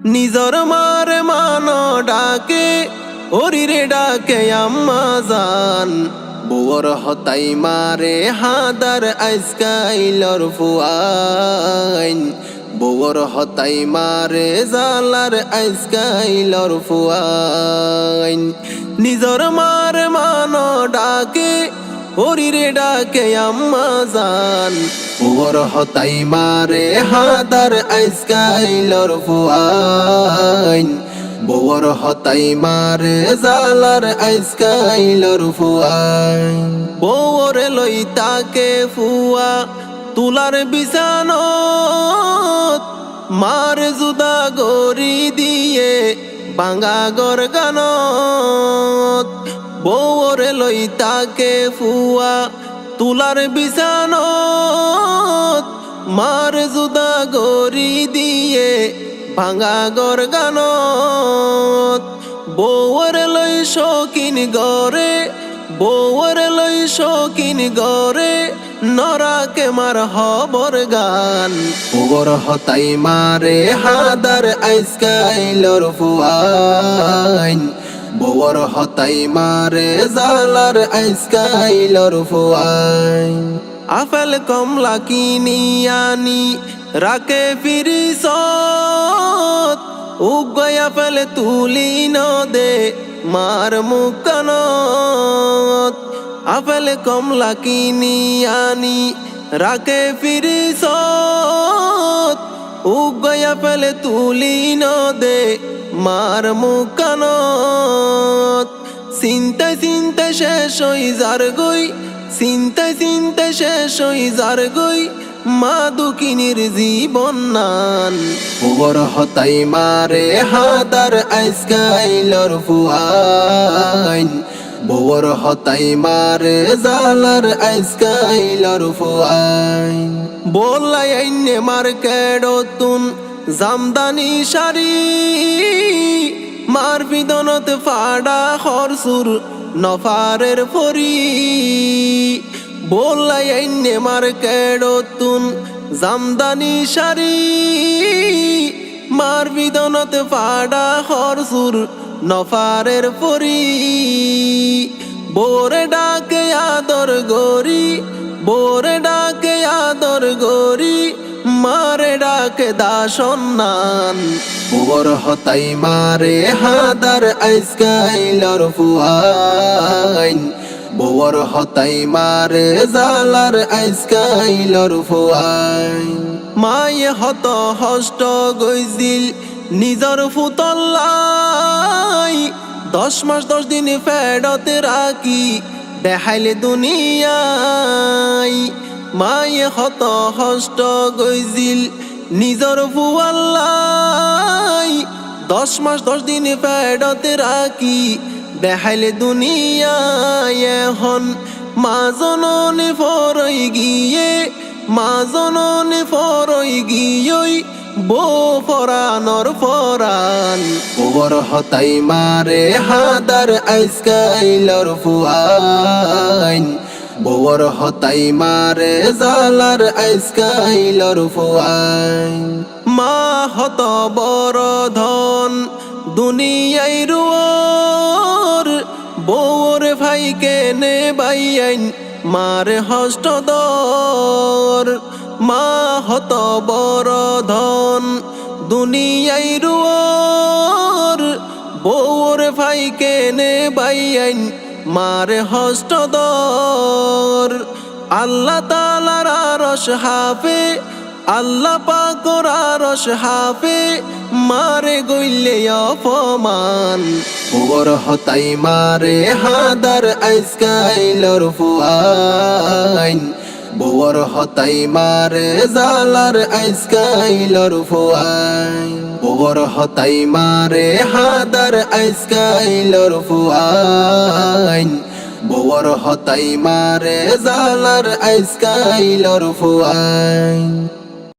নিজর মারে মানো ডাকে ওরিরে ডাকে আম্মা জান বুয়র হতাই মারে হাদার আইসকাইলর ফুয়াইন বুয়র হতাই মারে জালার আইসকাইলর ফুয়াইন নিজর মারে মানো ডাকে ওরিরে ডাকে আম্মা জান বুয়র হতাই মারে হাদার আইসকাইলর ফুয়াইন বুয়র হতাই মারে জালার আইসকাইলর ফুয়াইন বউরে লই তাকে ফুয়া তুলার বিছানত মার জুদা গরি দিয়ে বাঙ্গা গর গানত বউরে লই তাকে ফুয়া তুলার বিছানত মার জুদা গরি দিয়ে ভাঙা গর গানত বউরে লই শৌকিন গরে বউরে লই শৌকিন গরে নরাকে মার হবর গান বউর হতাই মারে হাদার আইসকাইলর ফুয়াইন বউর হতাই মারে জালার আইসকাইলর ফুয়াইন আফেল কমলা কিনিয়ানি রাকে ফিরিসত উগয়া ফেলে তুলি নদে মার মুকানত আফেল কমলা কিনিয়ানি রাকে ফিরিসত উগয়া ফেলে তুলি নদে মার মুকানত চিন্তায় চিন্তায় শেষ হই যার গই চিন্তায় চিন্তায় শেষ হই যার গই মা দুঃখিনীর জীবন নান বুয়র হতাই মারে হাদার আইসকাইলর ফুয়াইন বুয়র হতাই মারে জালার আইসকাইলর ফুয়াইন বললাই আইনে মার কেডতুন জামদানি শাড়ি মার বিদনত ফাড়া খরসুর নফারের ফরি বললাই আইনে মার কেডতুন জামদানি শাড়ি মার বিদনত ফাড়া খরসুর নফারের ফরি বোরে ডাকে আদর গরি বোরে ডাকে আদর গরি মারে ডাকে দাসন্নান বুয়র হতাই মারে হাদার আইসকাইলর ফুয়াইন বুয়র হতাই মারে জালার আইসকাইলর ফুয়াইন মায়ে হত হষ্ট গইছিল নিজর ফুতল্লাই 10 মাস 10 দিন ফেডতে রাখি দেখাইলে দুনিয়ায় মায়ে হত হষ্ট গইছিল নিজর ফুয়াল্লাই 10 মাস 10 দিন ফেডতে রাখি দেখাইলে দুনিয়ায় এখন মা জননী ফরই গিয়ে মা জননী ফরই গিয়ে বউ ফরানর ফরান বুয়র হতাই মারে হাদার আইসকাইলর ফুয়াইন বুয়র হতাই মারে জালার আইসকাইলর ফুয়াইন মা হত বড় ধন দুনিয়াই রুয়ার বউর ভাই কেনে বাইয়াইন মারে হষ্ট দর মা হত বড় ধন দুনিয়াই রুয়ার বউর ভাই কেনে বাইয়াইন মারে হষ্ট দর আল্লাহ তাআলার আরশ হাফে আল্লাহ পাকের আরশ হাফে মারে গইলে অপমান বুয়র হতাই মারে হাদার আইসকাইলর ফুয়াইন বুয়র হতাই মারে জালার আইসকাইলর ফুয়াইন বুয়র হতাই মারে হাদার আইসকাইলর ফুয়াইন বুয়র হতাই মারে জালার আইসকাইলর ফুয়াইন।